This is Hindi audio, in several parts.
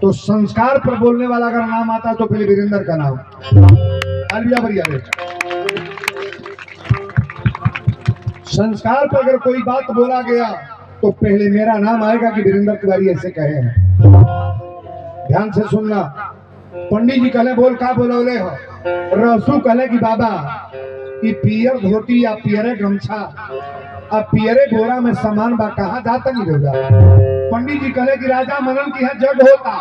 तो संस्कार पर बोलने वाला अगर नाम आता तो पहले वीरेंद्र का नाम अलविया बढ़िया रे। संस्कार पर अगर कोई बात बोला गया तो पहले मेरा नाम आएगा कि वीरेंद्र तिवारी ऐसे कहे हैं। ध्यान से सुनना। पंडित जी कहले बोल का बोलौले हो। रसू कहले कि बाबा कि पियर धोती या पियरे गमछा अब पियरे बोरा में सामान बा कहा जाता नहीं होगा। पंडित जी कहले कि राजा मनन की यहाँ जग होता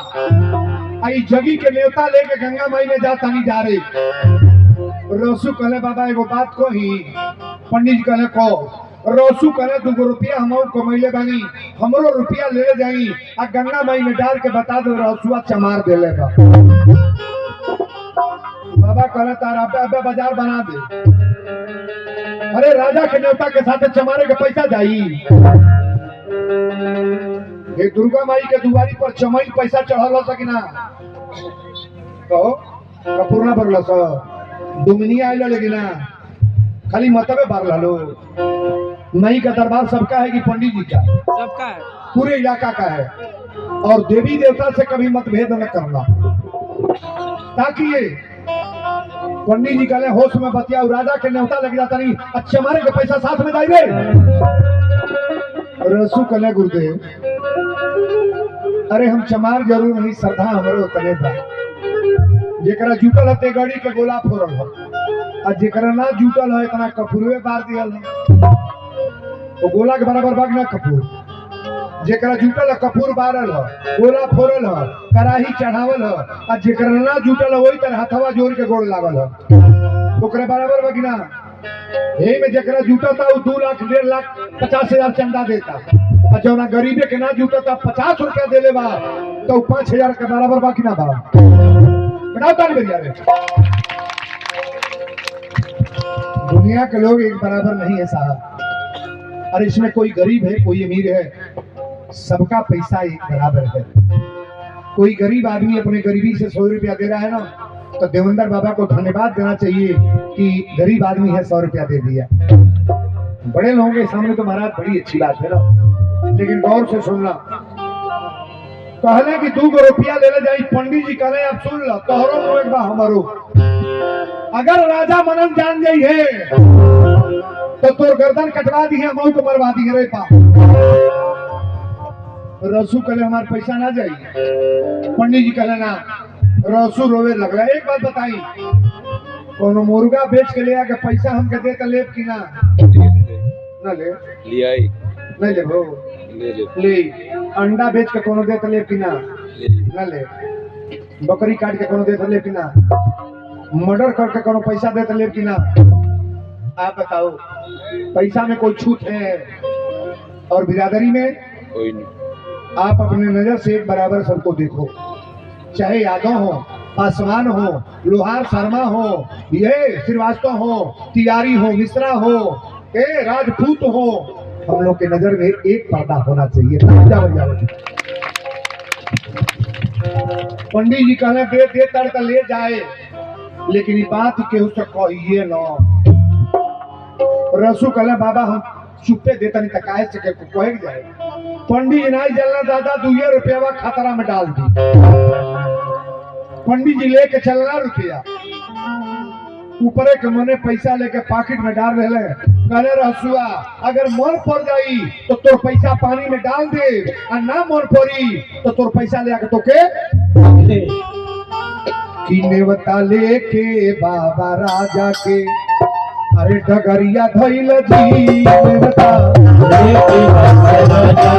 आई जगी के नेवता लेके गंगा माई में जाता नहीं जा रही। रसू कहले बाबा एगो बात को ही। पंडित जी कहले को रसू कहले 2 रुपया हम कमैले बानी हमरो रुपया ले जाई आ गंगा माई में डाल के बता दो रसुआ चमार देले बा। बाबा कहले तारा अबे बाजार बना दे। अरे राजा के नेवता के साथ चमारे के पैसा जाई। ये दुर्गा माई के दुआरी पर चमई पैसा चढ़ल सकिना कहो कपूरना भरल स दुमनी आइल लेकिन खाली मतबे भरल लो। मई का दरबार सबका है कि पंडित जी का? सबका है, पूरे इलाका का है। और देवी देवता से कभी मतभेद न करना ताकि ये पंडित जी कहले होश में बतिया राजा के न्योता लग जाता नहीं अच्छा मारे के पैसा साथ में जाए। रसू कहले गुरुदेव अरे हम चमार जरूर नहीं श्रद्धा हमरो तने बा। जेकरा जुटल हते गड़ी के गोला फोड़ल हो और जेकरा ना जुटल है इतना कपूरवे बार दियल है तो गोला के बराबर बाग ना कपूर। जेकरा जुटल है कपूर बारल हो गोला फोड़ल हो कराही चढ़ावल हो और जेकरा ना जुटल है वही तरह हथवा जोड़ के गोड़ लागल हो ओकरे बराबर बगिना। हे में जेकरा जुटता वो 2 लाख 1.5 लाख 50,000 चंदा देता और जौना गरीबे के ना जुटता 50 रुपया देले बा तो 5,000 के बराबर बाकी ना बा। बताओ ताली बजा रे। दुनिया के लोग एक बराबर नहीं है साहब। और इसमें कोई गरीब है कोई अमीर है सबका पैसा एक बराबर है। कोई गरीब आदमी अपने गरीबी से 100 रुपया दे रहा है ना तो देवेंद्र बाबा को धन्यवाद देना चाहिए कि गरीब आदमी है 100 रुपया दे दिया। बड़े लोगों के सामने तो महाराज बड़ी अच्छी बात है ना लेकिन गौर से सुनना। कहले कि 2 रुपया ले जाई। पंडित जी कहले आप सुन लो तोहरो को एक बा हमारो। अगर राजा मनन जान जाई है तो तोर गर्दन कटवा दी है मऊ को मरवा दी है रे पा। रसू कहले हमारे पैसा ना जाई। पंडित जी कहले ना। रसू रोवे लगला। एक बात बताई कोनो मुर्गा बेच के ले आके पैसा हमके दे त लेब कि ना? ना ले लियाई नहीं ले भो ले। अंडा बेच के कोनो दे त लेब कि ना? ना ले। बकरी काट के कोनो दे त लेब कि ना? मर्डर करके कोनो पैसा दे त लेब कि ना? आप बताओ पैसा में कोई छूट है और बिरादरी में कोई नहीं। आप अपने नजर से एक बराबर सबको देखो चाहे यादव हो पासवान हो लोहार शर्मा हो ये श्रीवास्तव हो तिवारी हो मिश्रा हो राजपूत हो हम लोग के नजर में एक पर्दा होना चाहिए। पंडित जी कहले दे दे तड़का ले जाए लेकिन ये बात केहू से कहिए न। रसू कहले बाबा हम चुप्पे देता नहीं तकाए से कहे जाए। पंडित जी नहीं जलना दादा 2 रुपया खतरा में डाल दी। पंडित जी लेके चलना रुपया ऊपरे के मने पैसा लेके पॉकेट में डाल रहे। कहले रसुआ अगर मन पड़ जाई तो तोर पैसा पानी में डाल दे और ना मन पड़ी तो तोर पैसा ले आके तो के कि नेवता लेके बाबा राजा के अरे डगरिया धइल जी नेवता लेके बाबा राजा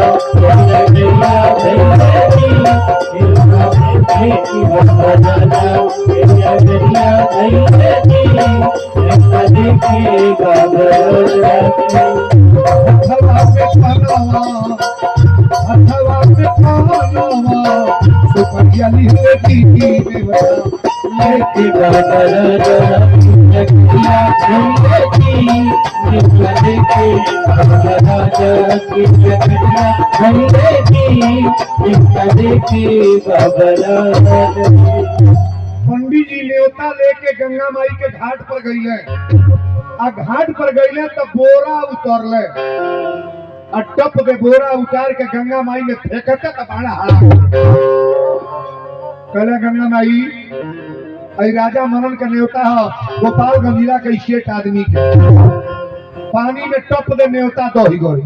पंडित जी न्योता लेके गंगा माई के घाट पर गईले। आ घाट पर गईले तो बोरा उतरले और टप के बोरा उतार के गंगा माई में फेंकते तो बड़ा हाथ कहले गंगा माई अई राजा मनन के न्योता है गोपालगंज जिला के स्टेट आदमी के पानी में टप दे न्योता दही गई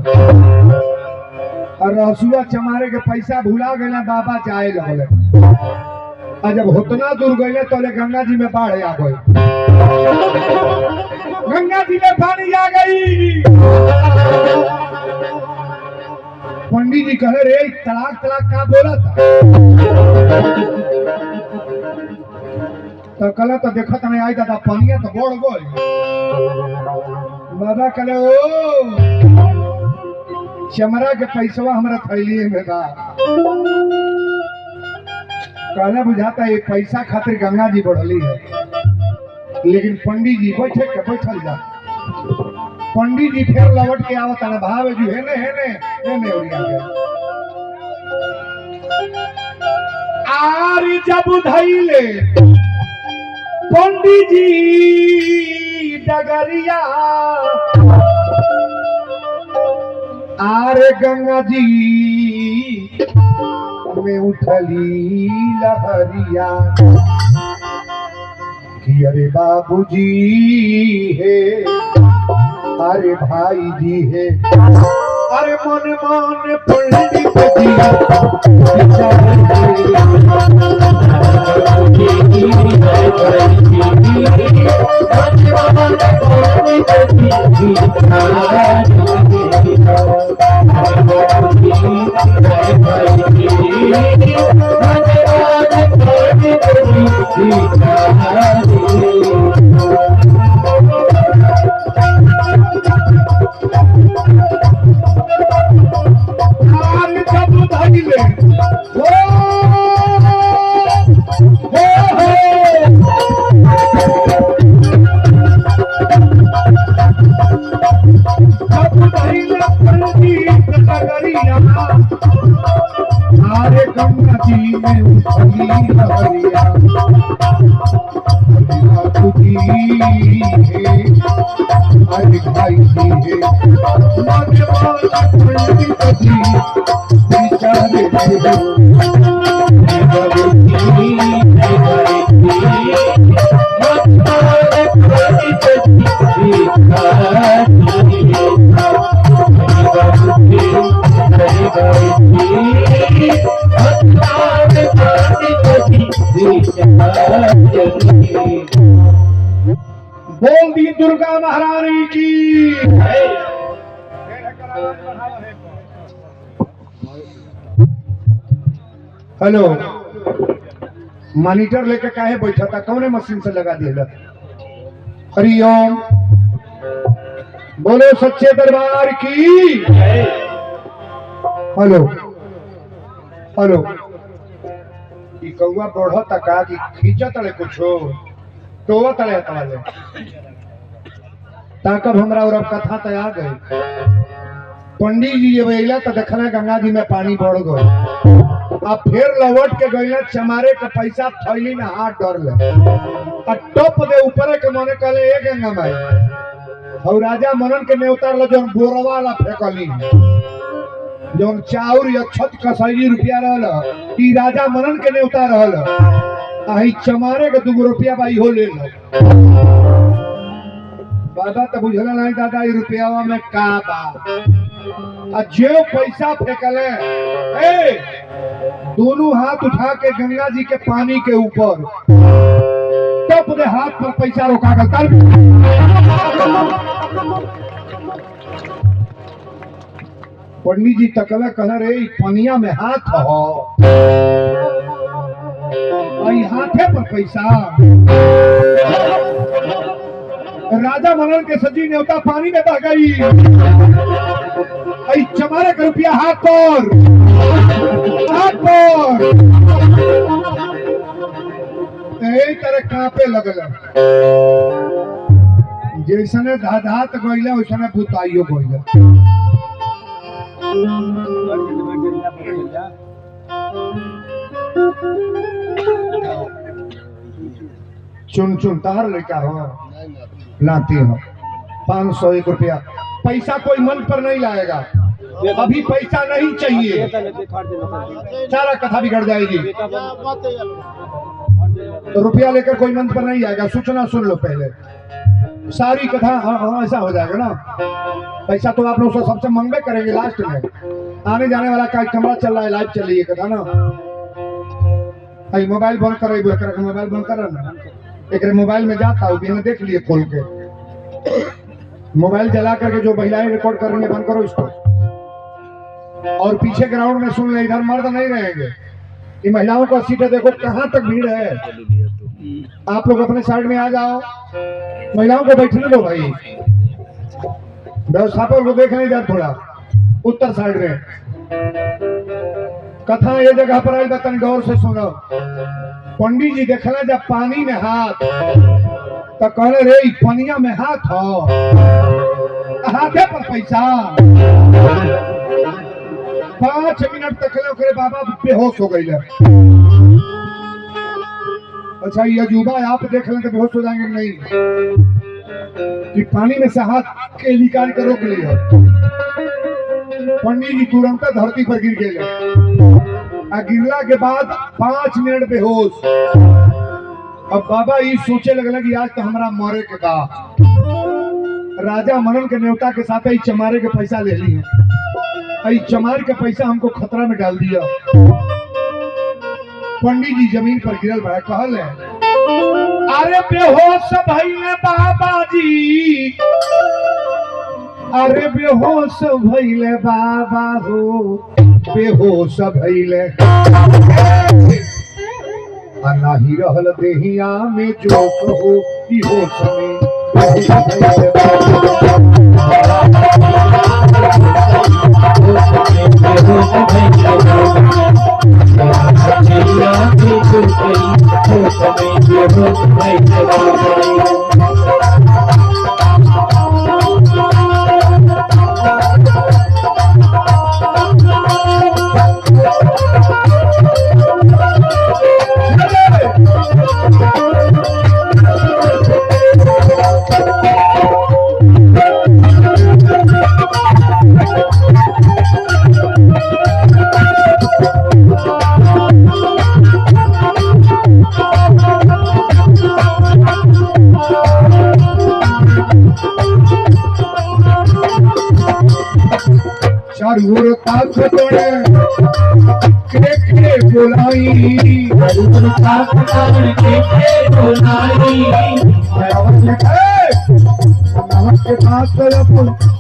और रसुआ चमारे के पैसा भुला गए बाबा जाए लगले और जब होतना दूर गए तो गंगा जी में बाढ़ आ गई गंगा जी में पानी आ गई पंडित जी कहे रे तलाक तलाक का बोला था तो कल तो देखत नहीं आई दादा पानिया तो बढ़ गई बाबा कहे ओ चमरा के पैसवा हमरा थैली में बा कहना बुझाता ये पैसा खातिर गंगा जी बढ़ली है लेकिन पंडित जी बैठे के बैठल जा पंडित जी फिर लौट के आवत है भाव जी हेने उड़िया गया आरी जब धैले पंडित जी डगरिया आरे गंगा जी में उठली लहरिया कि अरे बाबूजी है अरे भाई जी है अरे मन मन पंडित अरे गंगा जी में उठली लहरिया बाबूजी है अरे भाई जी है बोल दी दुर्गा महारानी की। हेलो मॉनिटर लेके काहे बैठा था कौन मशीन से लगा दिया हरिओम बोलो सच्चे दरबार की। हेलो हेलो कौआ बढ़ता का कि खींचा तले कुछो टोवा तले तले ताकब हमरा और अब कथा तैयार गई पंडित जी जब अला तो देखना गंगा जी में पानी बढ़ गए अब फिर लौट के गईला चमारे का पैसा थैली में हाथ डर ले टप दे ऊपर के मने कहले ए गंगा माई और राजा मनन के ने उतार लो जोन बोरवा वाला फेकली जोन चाउर या छत कसैली रुपया रहल ई राजा मनन के ने उतार रहल आही चमारे के 2 रुपया बाई हो ले लो बाबा तो बुझला नहीं दादा ई रुपयावा में का बा आ जो पैसा फेंकले ए दोनों हाथ उठा के गंगा जी के पानी के ऊपर टप दे हाथ पर पैसा रोका गल पंडित जी तकला कह रे पनिया में हाथ हो आई हाथे पर पैसा राजा मनन के सजी न्योता पानी में बह गई आई चमारे का रुपया हाथ पर तरह कांपे लगल जैसने धाधात गईले वैसने भूताइयो गईले चुन चुन तार लड़का हो लाती हो 501 रुपया पैसा कोई मंच पर नहीं लाएगा अभी पैसा नहीं चाहिए, सारा कथा बिगड़ जाएगी। तो रुपया लेकर कोई मंच पर नहीं आएगा, सूचना सुन लो पहले, सारी कथा हाँ हाँ ऐसा हो जाएगा ना। पैसा तो आप लोग सबसे मंगवे करेंगे लास्ट में, आने जाने वाला का कैमरा चल रहा है, लाइव चल रही है कथा ना। आई मोबाइल बंद कर, मोबाइल बंद कर ना, एक मोबाइल में जाता हूँ, मैंने देख लिए खोल के, मोबाइल जला करके जो महिलाएं रिकॉर्ड कर रही है बंद करो इसको। और पीछे ग्राउंड में सुन ले, इधर मर्द नहीं रहेंगे, ये महिलाओं का सीटें देखो कहाँ तक भीड़ है। आप लोग अपने साइड में आ जाओ, महिलाओं को बैठने दो भाई, व्यवस्थापक को देखने इधर थोड़ा उत्तर साइड में। कथा ये जगह पर आई, बतन गौर से सुनो। पंडित जी देखला जब पानी में हाथ, तो कहले रे पनिया में हाथ हो, हाथे पर पैसा। 5 मिनट तक बाबा बेहोश हो गई। अच्छा ये अजूबा आप देख लें तो बेहोश हो जाएंगे नहीं, कि पानी में से हाथ के निकाल कर रोक लिया। पंडित जी तुरंत धरती पर गिर गए, गिरला के बाद 5 मिनट बेहोश। अब बाबा ये सोचे लगल कि आज तो हमारा मरे के का। राजा मनन के न्योता के साथ ही चमारे के पैसा ले लिए, चमार के पैसा हमको खतरा में डाल दिया। पंडित जी जमीन पर गिरल बड़ा, कहल है अरे बेहोश भइले बाबा जी, अरे बेहोश भइले बाबा हो, बेहोश भइले नाही रहल देहिया में जोश हो, की होश में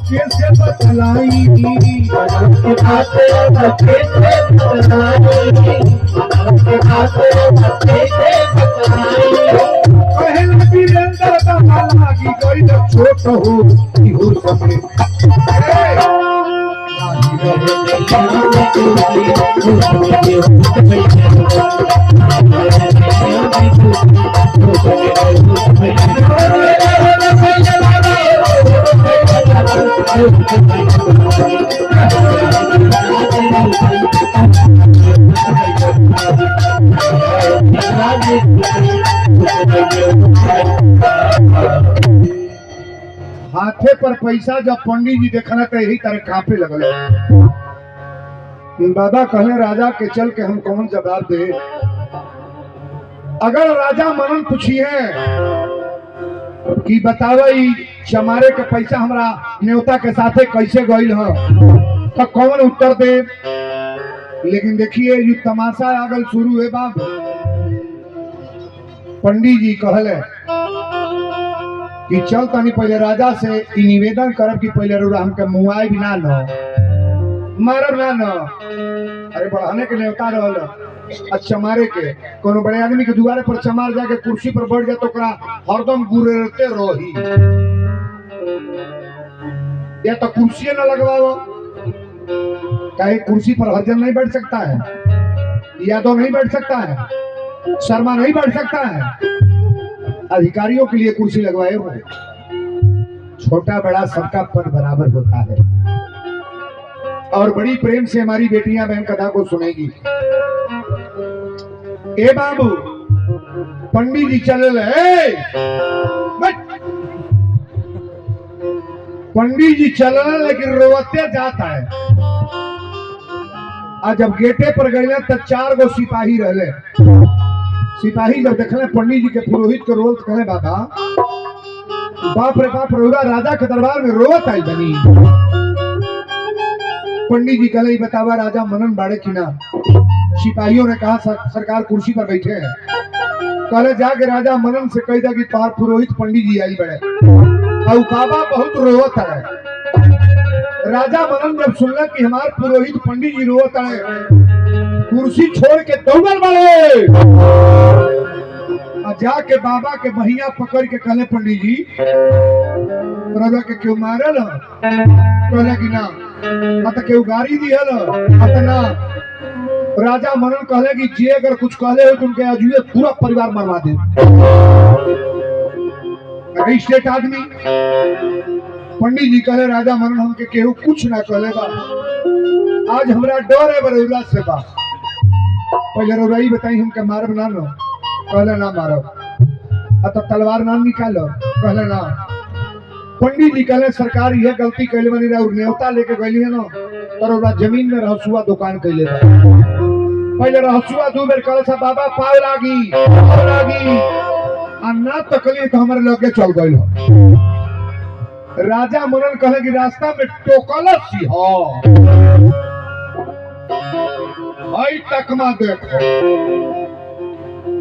कैसे बतलाई, पहले वीरेंद्र का माला की कोई छोट हो कि हो सके। हाथे पर पैसा जब पंडित जी देखना तो यही तरह कांपे लगल। बाबा कहले राजा के चल के हम कौन जवाब दे। अगर राजा मनन पूछिए कि बतावई चमारे के पैसा हमरा न्योता के साथे कैसे गईल ह, तो कौन उत्तर दे। लेकिन देखिए ये तमाशा आगल शुरू है बाबू। पंडित जी कहले कि चल तनी पहले राजा से निवेदन करब कि पहले रोड़ा हमके मुआई भी ना न मारब ना न। अरे बढ़ाने के न्योता रहल चमारे के, कोनो बड़े आदमी के दुआरे पर चमार जाके कुर्सी पर बैठ जाए तो हरदम गुरेरते रही, या तो कुर्सी न लगवाओ। कहीं कुर्सी पर हर जन नहीं बैठ सकता है, यादव नहीं बैठ सकता है, शर्मा नहीं बैठ सकता है। अधिकारियों के लिए कुर्सी लगवाए हुए, छोटा बड़ा सबका पद बराबर होता है। और बड़ी प्रेम से हमारी बेटियां बहन कथा को सुनेगी। ए बाबू पंडित जी चल पंडित जी चलना लेकिन रोवते जाता है। आज जब गेटे पर गए तो 4 गो सिपाही रहले। सिपाही जब देखले पंडित जी के पुरोहित के रोल तो कहले बाबा बाप रे बाप रउरा राजा के दरबार में रोवत आई बनी। पंडित जी कहले बतावा राजा मनन बाड़े की ना। सिपाहियों ने कहा सरकार कुर्सी पर बैठे हैं। कहले जाके राजा मनन से कह दा कि तोहार पुरोहित पंडित जी आई बड़े और बाबा बहुत रोवत है। राजा मनन जब सुनला कि हमार पुरोहित पंडित जी रोवत है, कुर्सी छोड़ के दौड़ल बड़े और जाके बाबा के बहिया पकड़ के कहले पंडित जी राजा के क्यों मारल? कहले कि ना अत क्यों गाड़ी दिहल अतना। राजा मनन कहले कि जे अगर कुछ कहले हो तो उनके आजुए पूरा परिवार मरवा दे। रजिस्ट्रेट आदमी पंडित जी कहले राजा मनन हमके केहू कुछ ना कहले बा। आज हमरा डर है बरौला से बा। पहले रौराई बताई हमके मारब ना नो। कहले ना मारब। अत तलवार ना निकालो। कहले ना। पंडित जी कहले सरकार यह गलती कैले बनी रहा न्योता लेके गई है ना तो जमीन में रहसुआ दुकान कैले बा। पहले रहसुआ 2 बेर कहले सा बाबा पाव लागी अन्ना तकली तो हमारे लगे चल गई। राजा मनन कहले कि रास्ता में टोकलस सी हो आई तकमा देखो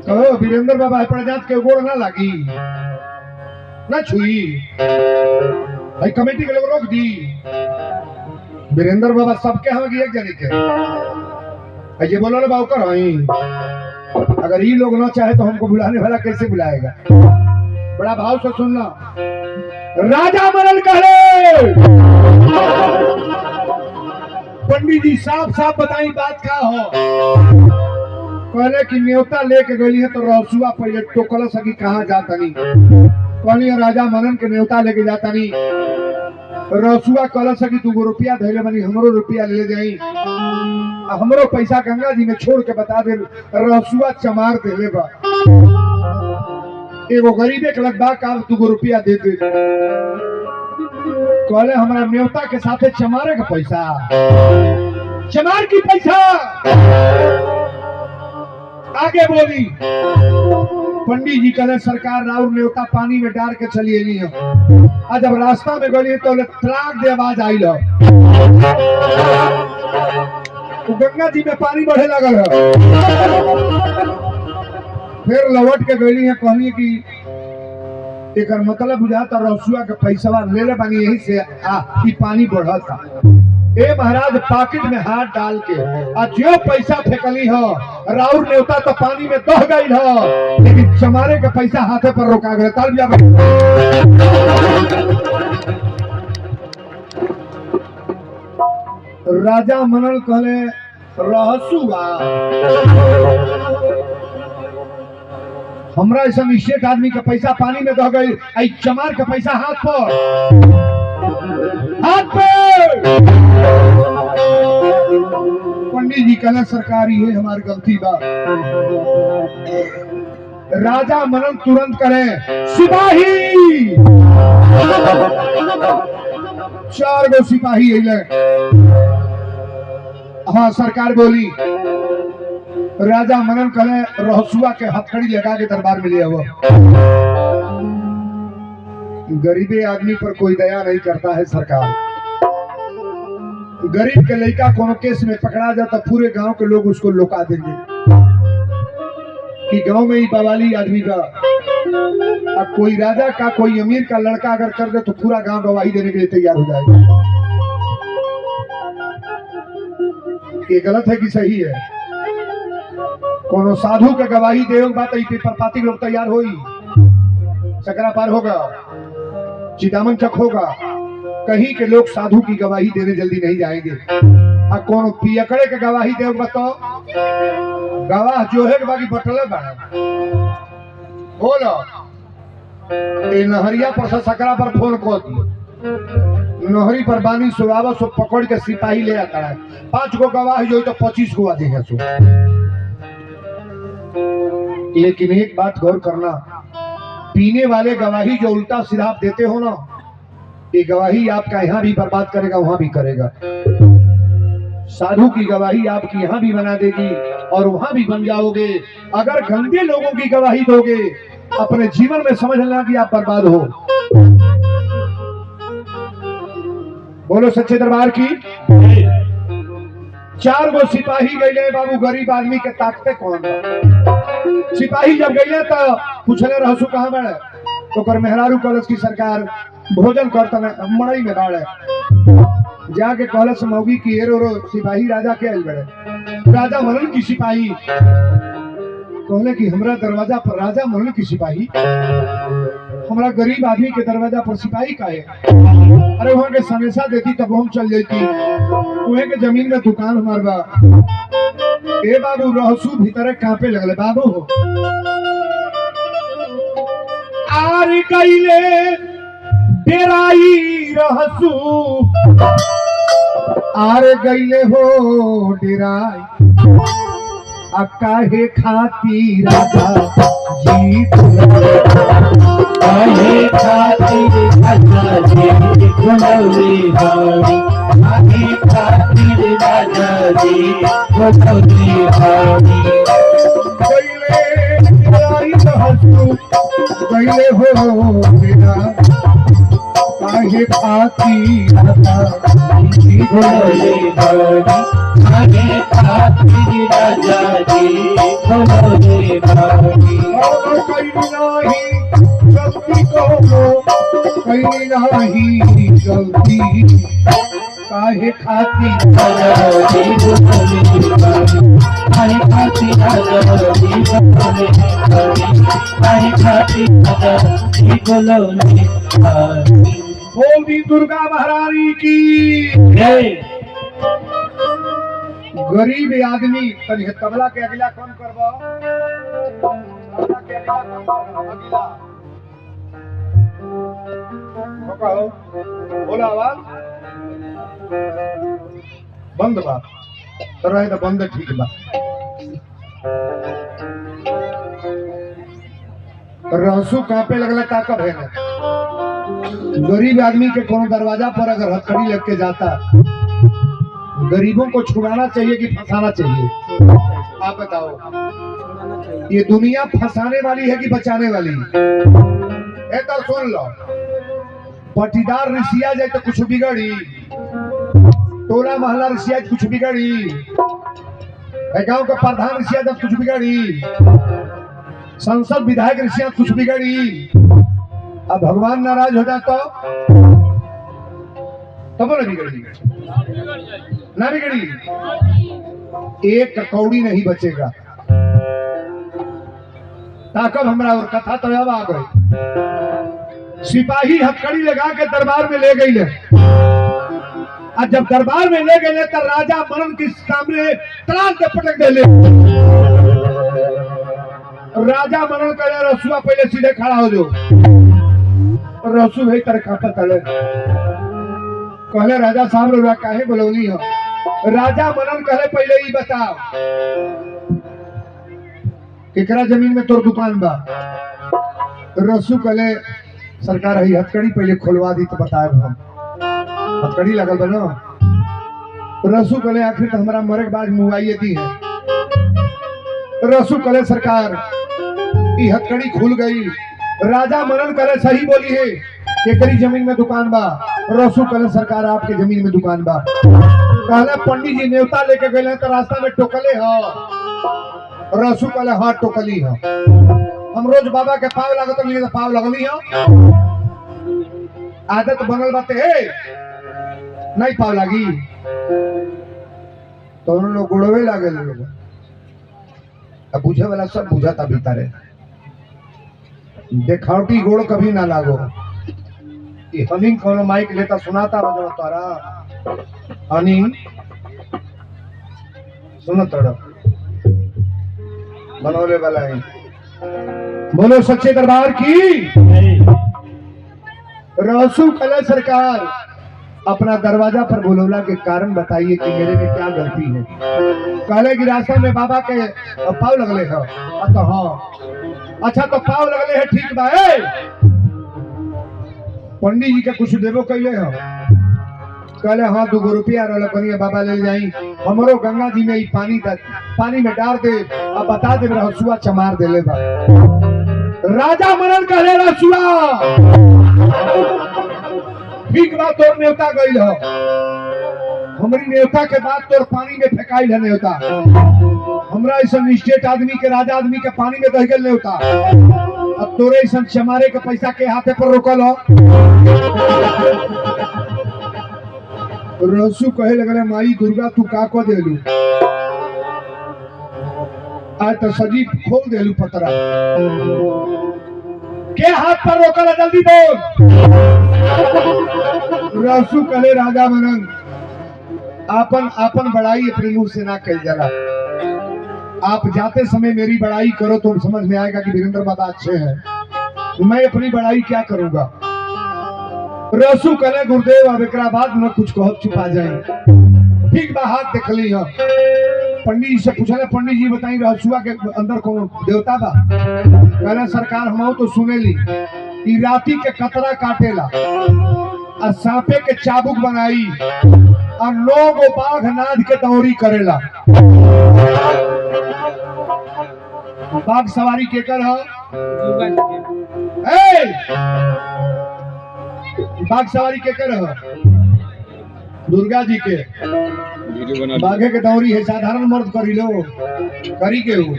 कहो वीरेंद्र बाबा प्रजात के गोड़ ना लागी ना छुई। भाई कमेटी के लोग रोक दी। वीरेंद्र बाबा सबके हम एक जने के ये बोलो बाबू कर अगर ये लोग ना चाहे तो हमको बुलाने वाला कैसे बुलाएगा? बड़ा भाव से सुनना। राजा मनन कहले पंडित जी साफ साफ बताई बात का हो। कहले कि न्योता लेके गई है तो रहसुआ पहले टोकल सकी कहाँ जाता नहीं। कहली राजा मनन के न्योता लेके जाता नहीं। रहसुआ कहल सकी 2 रुपया धैले बनी हमरो रुपया ले जाई हमरो पैसा गंगा जी में छोड़ के बता दे। रहसुआ चमार देले बा। एगो गरीबे के लगभग का 2 रुपया दे दे। कहले हमारा न्योता के साथे चमारे का पैसा चमार की पैसा आगे बोली। पंडित जी कहले सरकार राउर न्योता पानी में डाल के चली एली है। जब रास्ता में गई तो तलाक दे आवाज आई लो तो गंगा जी में पानी बढ़े लगल है। फिर लौट के गई है कहली कि एक मतलब बुझाता रहसुआ के पैसा ले ले बानी यही से कि पानी बढ़ता। ए महाराज पॉकेट में हाथ डाल के जो पैसा फेंकली हो राउर न्योता तो पानी में दह गई हो लेकिन चमारे का पैसा हाथे पर रोका गया। तालियां राजा मनन कहले रहसुआ हमरा ऐसा निश्चित आदमी का पैसा पानी में दह गई आई चमार का पैसा हाथ पर पंडित जी कहले सरकारी है हमारी गलती बा। राजा मनन तुरंत करे सिपाही 4 गो सिपाही अइले। हाँ सरकार बोली। राजा मनन कहले रहसुआ के हथकड़ी लगा के दरबार में ले आओ। गरीबे आदमी पर कोई दया नहीं करता है सरकार। गरीब के लड़का कोनो केस में पकड़ा जाता पूरे गांव के लोग उसको लुका देंगे कि गांव में ही बवाली आदमी का। अब कोई राजा का कोई अमीर का लड़का अगर कर दे तो पूरा गांव गवाही देने के लिए तैयार हो जाएगा। ये गलत है कि सही है? कोनो साधु के गवाही दे बात पेपर पाती लोग तैयार हो सकरा पार होगा चिदामन चक होगा कहीं के लोग साधु की गवाही देने जल्दी नहीं जाएंगे। अब कौन पियकड़े के गवाही दे बताओ गवाह जो है बाकी बटले बना बोलो नहरिया पर सकरा पर फोन कर दी नहरी पर बानी सुबावा सो पकड़ के सिपाही ले आता है 5 गो गवाह जो तो 25 गो देगा सो। लेकिन एक बात गौर करना पीने वाले गवाही जो उल्टा सिराप देते हो ना ये गवाही आपका यहाँ भी बर्बाद करेगा, वहां भी करेगा। साधु की गवाही आपकी यहाँ भी बना देगी और वहां भी बन जाओगे। अगर गंदे लोगों की गवाही दोगे, अपने जीवन में समझ लेना कि आप बर्बाद हो। बोलो सच्चे दरबार की। 4 गो सिपाही गए बाबू, गरीब आदमी के ताकते कौन बा? सिपाही जब गए तो पूछले रहसु कहाँ बड़े, तो कर मेहरारू कॉलेज की सरकार भोजन करता मड़ई में बाड़े। जाके कहल से मौगी की एरो रो सिपाही राजा के आयल बड़े। राजा मनन की सिपाही कहले कि हमरा दरवाजा पर राजा मनन की सिपाही, हमरा गरीब आदमी के दरवाजा पर सिपाही का है? अरे वहां के सनेसा देती तब हम चल जाती, वहां के जमीन में दुकान हमार बा। ए बाबू रहसू भीतर कांपे लगले। बाबू हो आर गईले डेराई रहसू, आर गईले हो डेराई, आ काहे खाती राजा जी, काहे खाती राजा जी गुनौली हारी, काहे खाती राजा जी गुनौली हारी। गईले डेराई रहसू, गईले हो डेराई, काहे खाती राजा जी गुनौली हारी, काहे खाती राजा जी गुनौली हारी। कहीं नहीं गलती कहो, कहीं नहीं गलती, काहे खाती राजा जी गुनौली हारी, काहे खाती राजा जी गुनौली हारी, काहे खाती राजा जी गुनौली हारी। बोली दुर्गा महारानी की जय। गरीब आदमी तनी तबला के अगला कौन करबो, तबला के अगला कौन करबो, अगला कहो बोला आवाज बंद बा, रहे तो बंद ठीक बा। रहसू कांपे लगला ताकत है ना। गरीब आदमी के कोनो दरवाजा पर अगर हथकड़ी लग के जाता, गरीबों को छुड़ाना चाहिए कि फंसाना चाहिए? आप बताओ, ये दुनिया फंसाने वाली है कि बचाने वाली? तो सुन लो, पटीदार रिसिया जाए तो कुछ बिगड़ी, टोला मोहल्ला रिसिया कुछ बिगड़ी, गांव का प्रधान रिसिया जब कुछ बिगड़ी, संसद विधायक रिसिया कुछ बिगड़ी, अब भगवान नाराज हो जाता तब ना बिगड़ी, ना बिगड़ी, एक ककौड़ी नहीं बचेगा। ताकब हमरा और कथा तो अब आ गई। सिपाही हथकड़ी लगा के दरबार में ले गई, और जब दरबार में ले गए तो राजा मनन के सामने तलाश के पटक दे। राजा मनन करे रसुआ पहले सीधे खड़ा हो जो, रसू भाई तरका तले कहले राजा साहब रो काहे बोलौनी हो? राजा मनन कहले पहले ही बताओ केकरा जमीन में तोर दुकान बा? रसू कहले सरकार है हथकड़ी पहले खोलवा दी तो बताए हम, हथकड़ी लगल बा ना। रसू कहले आखिर तो हमारा मरे के बाद मुआइए दी है। रसू कहले सरकार ये हथकड़ी खुल गई। राजा मनन कहले सही बोली है, केकरी जमीन में दुकान बा? रसू कहले सरकार आपके जमीन में दुकान बा। कहले पंडित जी न्योता लेके गए तो रास्ता में टोकले हो? रसू कहले हाँ टोकली हो, हम रोज बाबा के पाव लागत नहीं तो पाव लगली हो, आदत बनल बाते है नहीं पाव लागी तो उन लोग गुड़वे लागे लोग। अब बुझे वाला सब बुझाता भीतर है, देखावटी गोड़ कभी ना लागो। ये हनिंग कोनो माइक लेता सुनाता बजो तारा हनिंग सुनो तोड़ा बनोले वाला है। बोलो सच्चे दरबार की। रहसू कला सरकार अपना दरवाजा पर बुलौला के कारण बताइए कि मेरे में क्या गलती है। कहले कि रास्ता में बाबा के पाव लगले है। तो हाँ अच्छा तो पाव लगले है ठीक बा। पंडित जी के कुछ देवो कैले हो? कहले हाँ 2 रुपया रहा कनिया बाबा ले जाई, हमरो गंगा जी में पानी में डाल दे, अब बता दे हसुआ चमार दे ले बा। राजा मनन कहले रसुआ ठीक बात तोर नेवता गई हो, हमारी नेवता के बाद तोर पानी में फेंकाई है नेवता, हमरा ऐसा स्टेट आदमी के राजा आदमी के पानी में दह गल नेवता, अब तोरे ऐसा चमारे के पैसा के हाथे पर रोकल हो। रसू कहे लगले माई दुर्गा तू का को देलू, आज तो सजी खोल देलू पतरा, के हाथ पर रोकल है जल्दी बोल। रसू कहे राजा मनन आपन बड़ाई अपने मुंह से ना कही जरा, आप जाते समय मेरी बड़ाई करो तो समझ में आएगा कि वीरेंद्र बाबा अच्छे हैं, मैं अपनी बड़ाई क्या करूंगा। रसू कले गुरुदेव अब एक बाद न कुछ कहो छुपा जाए। ठीक बा हाथ देख ली हो, पंडित जी से पूछले पंडित जी बताई रसुआ के अंदर कौन देवता बा? कहले सरकार हम तो सुने ली ई राती के कतरा काटेला और सांपे के चाबुक बनाई और 9 गो बाघ नाद के दौरी करेला। बाघ सवारी केकर हो? बाघ सवारी केकर हो? दुर्गा जी के। बाघे के दौरी है साधारण मर्द करी लो करी के हो,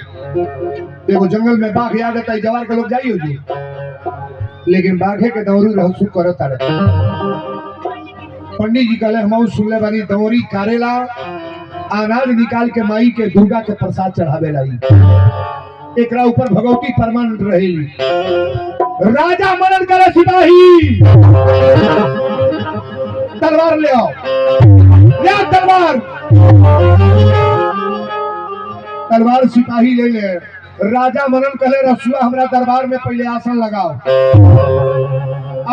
देखो जंगल में बाघ याद आता है जवार के लोग जाइयो जी, लेकिन बाघे के दौरी रहसु करता रहे। पंडित जी कहले हम सुनले बानी दौरी कारेला अनाज निकाल के माई के दुर्गा के प्रसाद चढ़ावे लाई, एकरा ऊपर भगवती परमानंद रहेली। राजा मनन करे सिपाही तलवार ले आओ, ले तलवार। तलवार सिपाही ले ले। राजा मनन कहले रसुआ हमरा दरबार में पहले आसन लगाओ,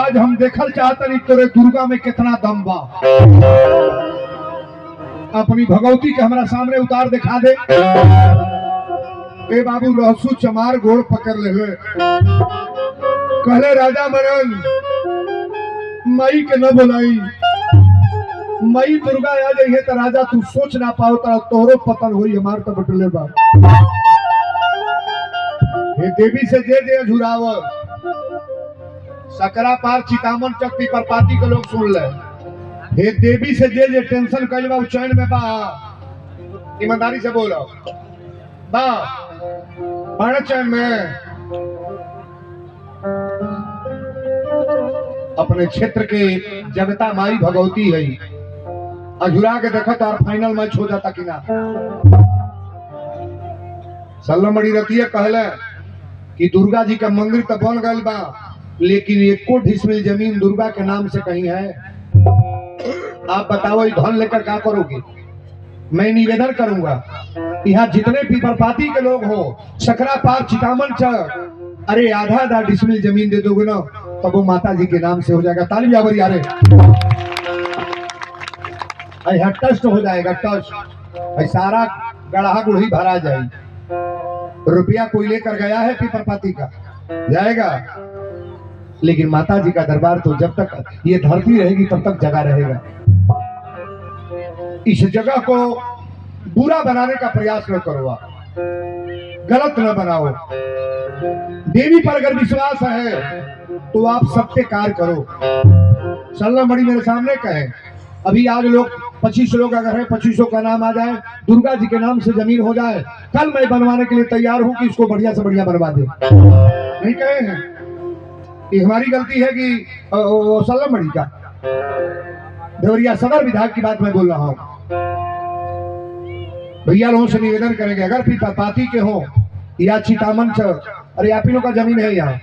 आज हम देखल चाहतनी तोरे दुर्गा में कितना दम बा, अपनी भगवती के हमरा सामने उतार दिखा दे। ए बाबू रहसु चमार गोड़ पकड़ ले। कहले राजा मनन मई के न बुलाई, मई दुर्गा आ जाइए तो राजा तू सोच ना पाओ तोहरो पतन हुई हमार तो बटले बा। हे देवी से जे झुरावर सकरा पार चितामन चक्की पर पाती के लोग सुन ले, हे देवी से जे टेंशन कैल बा चैन में बा, ईमानदारी से बोलो बा बड़ा चैन में। अपने क्षेत्र के जगता माई भगवती है, अझुरा के देखो तो फाइनल मैच हो जाता कि ना। सल्लम बड़ी रतिया कहले कि दुर्गा जी का मंदिर तो बन गल बा, लेकिन 1 ढिसमिल जमीन दुर्गा के नाम से कहीं है? आप बताओ ये धन लेकर क्या करोगे? मैं निवेदन करूंगा यहाँ जितने भी बरपाती के लोग हो, सकरा पार चितामन चक, अरे आधा डिसमिल जमीन दे दोगे ना तब वो माता जी के नाम से हो जाएगा। ताली बजाओ यारे, यहाँ टस्ट हो जाएगा टस्ट, सारा गढ़ा गुढ़ी भरा जाएगी। रुपया कोई लेकर गया है पीपरपाती का जाएगा, लेकिन माता जी का दरबार तो जब तक ये धरती रहेगी तब तक जगह रहेगा। इस जगह को बुरा बनाने का प्रयास न करो, गलत न बनाओ। देवी पर अगर विश्वास है तो आप सत्य कार्य करो। सल्लम बड़ी मेरे सामने कहे अभी आज लोग 25 लोग अगर है, 25 का नाम आ जाए, दुर्गा जी के नाम से जमीन हो जाए, कल मैं बनवाने के लिए तैयार हूं कि इसको बढ़िया से बढ़िया बनवा दे। नहीं कहे हैं ये हमारी गलती है कि सल्लम बड़ी का देवरिया सदर विधायक की बात मैं बोल रहा हूं। भैया लोगों से निवेदन करेंगे अगर पीपरपाती के हो या चितामन चक, अरे आप ही लोग का जमीन है यहाँ,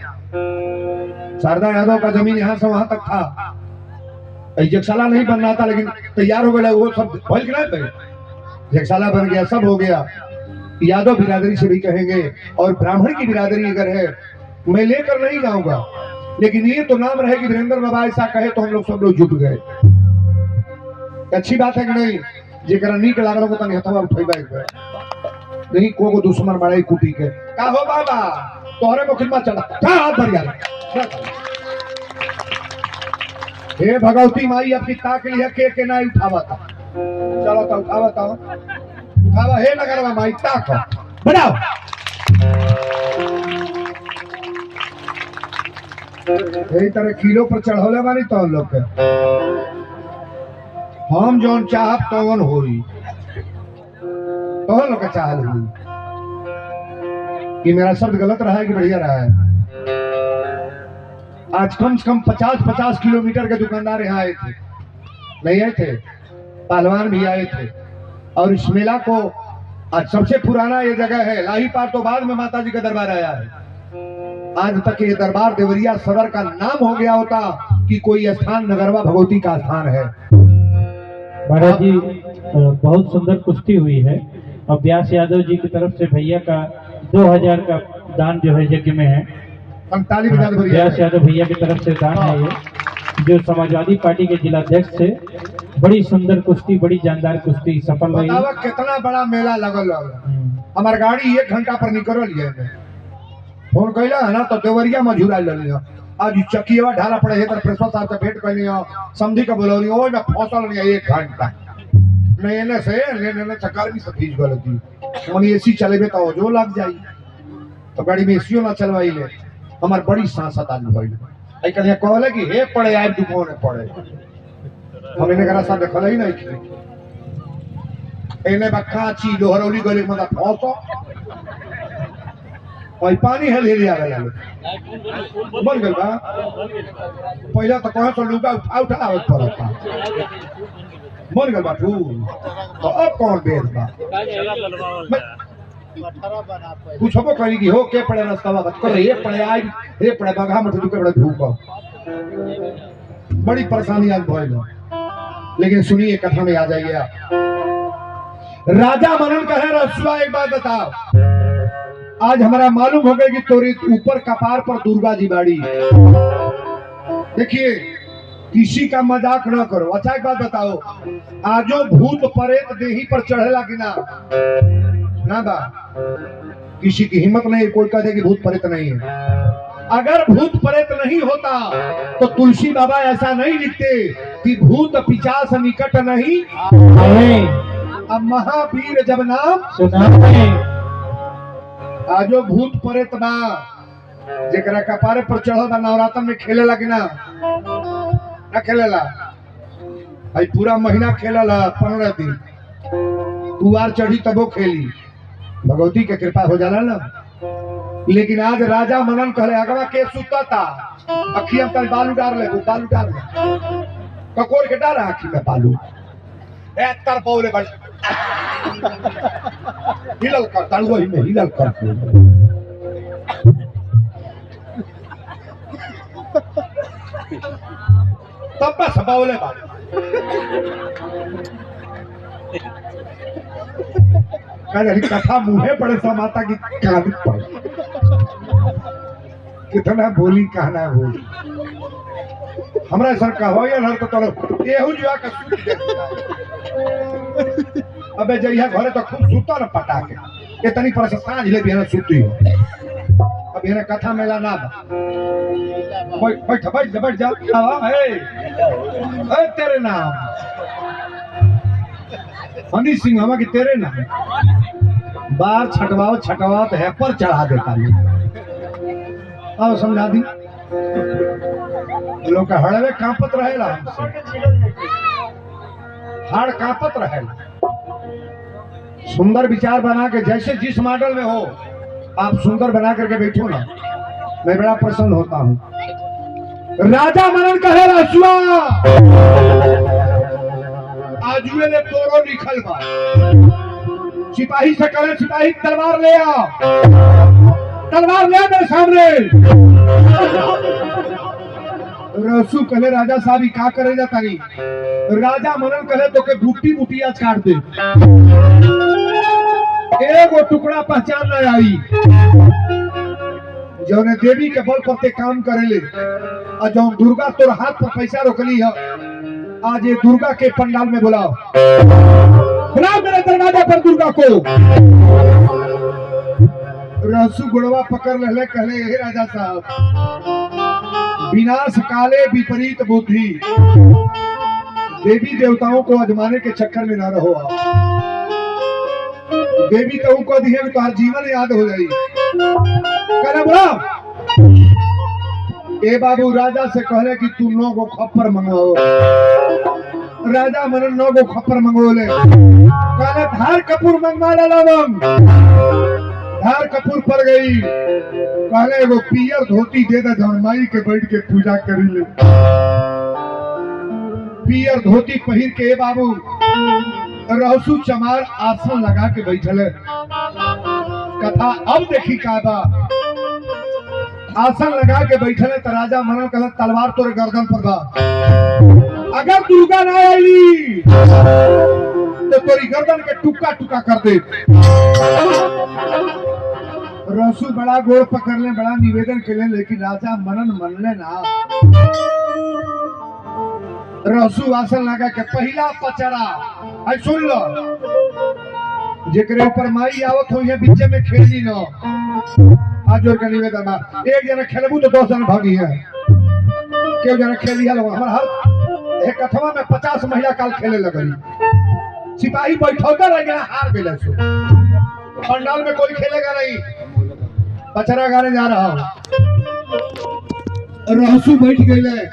शारदा यादव का जमीन यहाँ से वहां तक था, जगशाला नहीं बन रहा था लेकिन तैयार हो गया, वो सब भल के नहीं, जगशाला बन गया, सब हो गया। यादव बिरादरी से भी कहेंगे और ब्राह्मण की बिरादरी अगर है मैं लेकर नहीं जाऊंगा, लेकिन ये तो नाम रहे कि वीरेंद्र बाबा ऐसा कहे तो हम लोग सब लोग जुट गए। अच्छी बात है कि नहीं? जेकरा नीक लागल को तनी हथवा उठेबा एक बार नहीं को दुश्मन बड़ाई कुटी के का हो बाबा तोहरे मुखिमा चला का हाथ भर यार हे भगवती माई अब ताक लिया के ना उठावा था। चलो तो उठावा था, उठावा हे नगरवा माई ताक बनाओ। यही तरह किलो पर चढ़ौले बानी तो लोग के हम जौन चाहब तौन होई, तौन लोग के चाहल हुई। कि मेरा शब्द गलत रहा है कि बढ़िया रहा है? आज कम से कम 50-50 किलोमीटर के दुकानदार यहाँ आए थे, नहीं आए थे? पहलवान भी आए थे। और इस मेला को आज सबसे पुराना ये जगह है, लाही पार तो बाद में माता जी का दरबार आया है। आज तक ये दरबार देवरिया सदर का नाम हो गया होता कि कोई स्थान नगरवा भगवती का स्थान है। महाराज जी बहुत सुंदर कुश्ती हुई है और व्यास यादव जी की तरफ से भैया का 2000 का दान जो है यज्ञ में है। व्यास यादव भैया की तरफ से दान है ये, जो समाजवादी पार्टी के जिलाध्यक्ष थे। बड़ी सुंदर कुश्ती, बड़ी जानदार कुश्ती सफल रही। कितना बड़ा मेला लगल हमार गाड़ी 1 घंटा पर निकल है। फोन कैला है ना तो देवरिया मझुरा लिया। आज चकिया ढाला पड़े है प्रिंसिपल साहब से भेंट कर समझी के बोलौली ओए मैं फौसल नहीं 1 घंटा नहीं ने से लेने चक्कर भी सतीश गलती मनी एसी चलेबे तो जो लग जाई तो गाड़ी में एसीओ ना चलवाई ले। हमार बड़ी सांसद आज भइल आई कहिया कहले कि हे पड़े आइ दुकान पड़े हम इने करा साथ देखल ही नहीं कि एने बक्काची लोहरौली गले मदा फौसो और पानी है ले लिया गया बन गल बा। पहला तो कहां से लुगा उठा आवत पड़ता बन गल बा फूल तो अब कौन बेच बा पूछबो करी कि हो के पड़े रास्ता बात कर ये पड़े आई ये पड़े बगा मत दुके बड़े धूप बड़ी परेशानी आज भइल। लेकिन सुनिए कथा में आ जाइए आप। राजा मनन कहे रसुआ एक बात बताओ, आज हमारा मालूम हो गया कि तोरे ऊपर कपार पर दुर्गा जी बाड़ी। देखिए किसी का मजाक न करो। अच्छा एक बात बताओ, आजो भूत प्रेत देही पर चढ़ेला कि ना बा? किसी की हिम्मत नहीं, कोई कहे कि भूत प्रेत नहीं है। अगर भूत प्रेत नहीं होता तो तुलसी बाबा ऐसा नहीं लिखते कि भूत पिशाच निकट नहीं। अब महावीर जब नाम सुनाते आजो भूत प्रेत बा जेकरा कपारे पर चढ़ल बा नवरात्र में खेलेला कि ना खेलेला? भाई पूरा महीना खेलेला 15 दिन कुवार चढ़ी तबो खेली, भगवती के कृपा हो जाला ना। लेकिन आज राजा मनन कहले अगवा के सुता था अखी हम कल बालू डाल ले ककोर के डाल आखी में बालू ए तर पौले बड़ हिलल कर तड़ुआ ही में हिलल कर तब बस बावले बाल कथा मुहे पड़े समाता की कान पर कितना बोली कहना बोली हमरा सर कहो या नर तो तलो एहू जुआ का अबे जइया घरे तो खूब सुता न पटा के इतनी पर से सांझ ले बिना सुती हो। अब ये कथा मेला ना बैठ जा हवा है तेरे नाम हनी सिंह हवा की तेरे नाम बार छटवाओ तो है पर चढ़ा देता है। अब समझा दी लोग का हड़वे कांपत रहेला, हाड़ कांपत रहेला। सुंदर विचार बना के जैसे जिस मॉडल में हो आप सुंदर बना करके बैठो ना, मैं बड़ा प्रसन्न होता हूँ। राजा मनन कहे रसुआ आजुए ने तोरो लिखल बा सिपाही से कहे सिपाही तलवार ले आ मेरे सामने। रसू कहे राजा साहब ही का करे जाता नहीं। राजा मनन कहे तो के बूटी आज काट दे एगो टुकड़ा पहचान न आई जौने देवी के बल पर काम करेले और जौन दुर्गा तोर हाथ पर पैसा रोकली है आज ये दुर्गा के पंडाल में बुलाओ मेरे दरवाजा पर दुर्गा को। रसू गुड़वा पकड़ ले कहले हे राजा साहब विनाश काले विपरीत बुद्धि। देवी देवताओं को अजमाने के चक्कर में ना रहो आप। देवी तो को दिए तो हर जीवन याद हो जाएगी। कहना बोला ए बाबू राजा से कहले कि तू 9 गो खप्पर मंगवाओ। राजा मन 9 गो खप्पर मंगवले। कहले धार कपूर मंगवा डाला। धार कपूर पर गई। कहले एगो पियर धोती दे दे जौन माई के बैठ के पूजा करी ले। पियर धोती पहिर के बाबू रहसु चमार आसन लगा के बैठले। कथा अब देखी का बा। आसन लगा के बैठले तो राजा मनन कहले तलवार तोरे गर्दन पर बा। अगर दुर्गा ना आई तो तोरी गर्दन के टुकड़ा टुकड़ा कर दे। रहसु बड़ा गोड़ पकड़ ले, बड़ा निवेदन के ले, लेकिन राजा मनन मनले ना। रहसु आसन लगा के पहला पचरा आई सुन लो। जेकरे ऊपर माई आवत हो ये बीच में खेली न। आज जोर का निवेदन बा, एक जना खेलबू तो 10 जना भागी है। क्यों जना खेली है हमर हर एक कथवा में 50 महिला काल खेले लगली। सिपाही बैठौता रह गया, हार गेले सो। पंडाल में कोई खेलेगा नहीं। पचरा गाने जा रहा हूं। रहसु बैठ गए।